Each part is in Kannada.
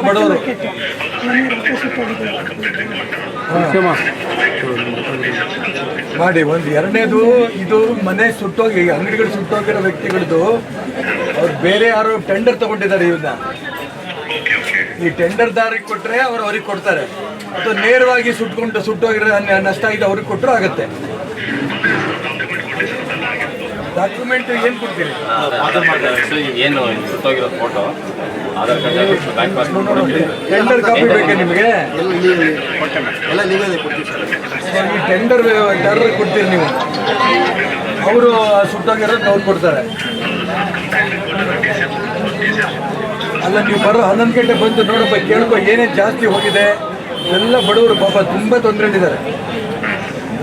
ಬಡವರು ಮಾಡಿ ಒಂದು ಎರಡನೇದು ಇದು ಮನೆ ಸುಟ್ಟೋಗಿ ಅಂಗಡಿಗಳು ಸುಟ್ಟೋಗಿರೋ ವ್ಯಕ್ತಿಗಳದ್ದು ಅವ್ರು ಬೇರೆ ಯಾರು ಟೆಂಡರ್ ತಗೊಂಡಿದ್ದಾರೆ ಇವನ್ನ ಈ ಟೆಂಡರ್ ದಾರಿಗೆ ಕೊಟ್ಟರೆ ಅವರು ಅವ್ರಿಗೆ ಕೊಡ್ತಾರೆ ಅಥವಾ ನೇರವಾಗಿ ಸುಟ್ಟೋಗಿರೋ ನಷ್ಟ ಆಗಿದೆ ಅವ್ರಿಗೆ ಕೊಟ್ಟರು ಆಗುತ್ತೆ. ಡಾಕ್ಯುಮೆಂಟ್ ಏನು ಕೊಡ್ತೀರಿ? ಏನು ಸುಟ್ಟೋಗಿರೋ photo, Aadhaar card, tender copy ಬೇಕಾ ನಿಮಗೆ? ಈ ಟೆಂಡರ್ ಕೊಡ್ತೀರಿ ನೀವು, ಅವರು ಸುಟ್ಟೋಗಿರೋದು ಅವ್ರು ಕೊಡ್ತಾರೆ. ಅಲ್ಲ ನೀವು ಬರೋ 11 ಗಂಟೆ ಬಂದು ನೋಡಪ್ಪ, ಕೇಳ್ಕೊ ಏನೇನು ಜಾಸ್ತಿ ಹೋಗಿದೆ. ಎಲ್ಲ ಬಡವರು ಪಾಪ ತುಂಬ ತೊಂದರೆಯಲ್ಲಿದ್ದಾರೆ,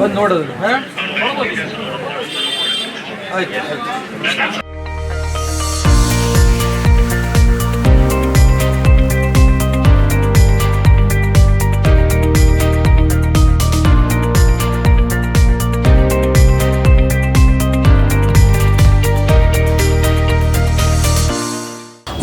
ಬಂದು ನೋಡೋದು. ಹಾಂ ಆಯ್ತು.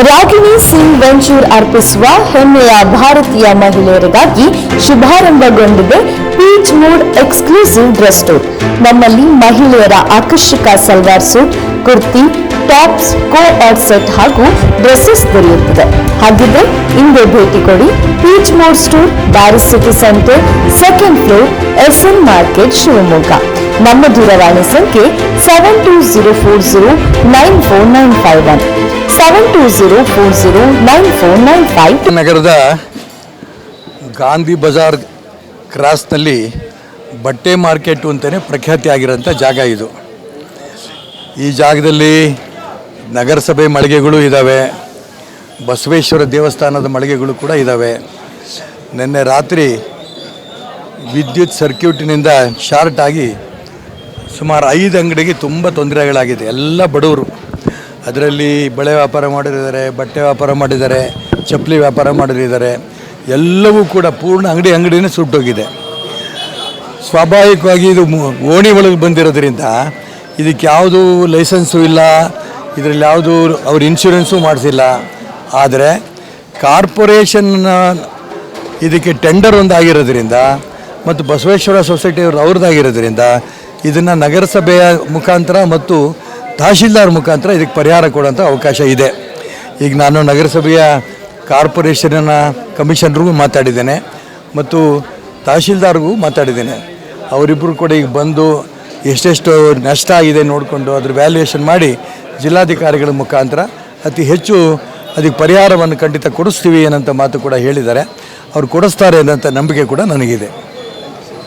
ರಾಗಿಣಿ ಸಿಂಗ್ ವೆಂಚೂರ್ ಅರ್ಪಿಸುವ ಹೆಮ್ಮೆಯ ಭಾರತೀಯ ಮಹಿಳೆಯರಿಗಾಗಿ ಶುಭಾರಂಭಗೊಂಡಿದೆ peach mood exclusive dress store. ನಮ್ಮಲ್ಲಿ ಮಹಿಳೆಯರ ಆಕರ್ಷಕ salwar suit, kurti, tops, co-ord set ಹಾಗೂ ಡ್ರೆಸ್ಸಸ್ ದೊರೆಯುತ್ತದೆ. ಹಾಗಿದ್ರೆ ಇಂದೇ ಭೇಟಿ ಕೊಡಿ peach mood store, Daris city centre, 2nd floor, SN market, Shivamogga. ನಮ್ಮ ದೂರವಾಣಿ ಸಂಖ್ಯೆ 7204094951 7204094955. ನಗರದ ಗಾಂಧಿ ಬಜಾರ್ ಕ್ರಾಸ್ನಲ್ಲಿ ಬಟ್ಟೆ ಮಾರ್ಕೆಟು ಅಂತಲೇ ಪ್ರಖ್ಯಾತಿ ಆಗಿರೋಂಥ ಜಾಗ ಇದು. ಈ ಜಾಗದಲ್ಲಿ ನಗರಸಭೆ ಮಳಿಗೆಗಳು ಇದ್ದಾವೆ, ಬಸವೇಶ್ವರ ದೇವಸ್ಥಾನದ ಮಳಿಗೆಗಳು ಕೂಡ ಇದ್ದಾವೆ. ನಿನ್ನೆ ರಾತ್ರಿ ವಿದ್ಯುತ್ ಸರ್ಕ್ಯೂಟಿನಿಂದ ಶಾರ್ಟ್ ಆಗಿ ಸುಮಾರು 5 ಅಂಗಡಿಗೆ ತುಂಬ ತೊಂದರೆಗಳಾಗಿದೆ. ಎಲ್ಲ ಬಡವರು, ಅದರಲ್ಲಿ ಬಳೆ ವ್ಯಾಪಾರ ಮಾಡಿದ್ದಾರೆ, ಬಟ್ಟೆ ವ್ಯಾಪಾರ ಮಾಡಿದ್ದಾರೆ, ಚಪ್ಪಲಿ ವ್ಯಾಪಾರ ಮಾಡಿದ್ದಾರೆ. ಎಲ್ಲವೂ ಕೂಡ ಪೂರ್ಣ ಅಂಗಡಿನೇ ಸುಟ್ಟೋಗಿದೆ. ಸ್ವಾಭಾವಿಕವಾಗಿ ಇದು ಓಣಿ ಒಳಗೆ ಬಂದಿರೋದ್ರಿಂದ ಇದಕ್ಕೆ ಯಾವುದು ಲೈಸೆನ್ಸು ಇಲ್ಲ, ಇದರಲ್ಲಿ ಯಾವುದು ಅವ್ರ ಇನ್ಶೂರೆನ್ಸು ಮಾಡಿಸಿಲ್ಲ. ಆದರೆ ಕಾರ್ಪೊರೇಷನ್ನ ಇದಕ್ಕೆ ಟೆಂಡರ್ ಒಂದಾಗಿರೋದ್ರಿಂದ ಮತ್ತು ಬಸವೇಶ್ವರ ಸೊಸೈಟಿ ಅವ್ರದ್ದಾಗಿರೋದ್ರಿಂದ ಇದನ್ನು ನಗರಸಭೆಯ ಮುಖಾಂತರ ಮತ್ತು ತಹಶೀಲ್ದಾರ್ ಮುಖಾಂತರ ಇದಕ್ಕೆ ಪರಿಹಾರ ಕೊಡೋಂಥ ಅವಕಾಶ ಇದೆ. ಈಗ ನಾನು ನಗರಸಭೆಯ ಕಾರ್ಪೊರೇಷನ್ನ ಕಮಿಷನರ್ಗೂ ಮಾತಾಡಿದ್ದೇನೆ ಮತ್ತು ತಹಶೀಲ್ದಾರ್ಗೂ ಮಾತಾಡಿದ್ದೇನೆ. ಅವರಿಬ್ಬರು ಕೂಡ ಈಗ ಬಂದು ಎಷ್ಟೆಷ್ಟು ನಷ್ಟ ಆಗಿದೆ ನೋಡಿಕೊಂಡು ಅದ್ರ ವ್ಯಾಲ್ಯೂಯೇಷನ್ ಮಾಡಿ ಜಿಲ್ಲಾಧಿಕಾರಿಗಳ ಮುಖಾಂತರ ಅತಿ ಹೆಚ್ಚು ಅದಕ್ಕೆ ಪರಿಹಾರವನ್ನು ಖಂಡಿತ ಕೊಡಿಸ್ತೀವಿ ಏನಂತ ಮಾತು ಕೂಡ ಹೇಳಿದ್ದಾರೆ. ಅವ್ರು ಕೊಡಿಸ್ತಾರೆ ಅನ್ನೋಂಥ ನಂಬಿಕೆ ಕೂಡ ನನಗಿದೆ.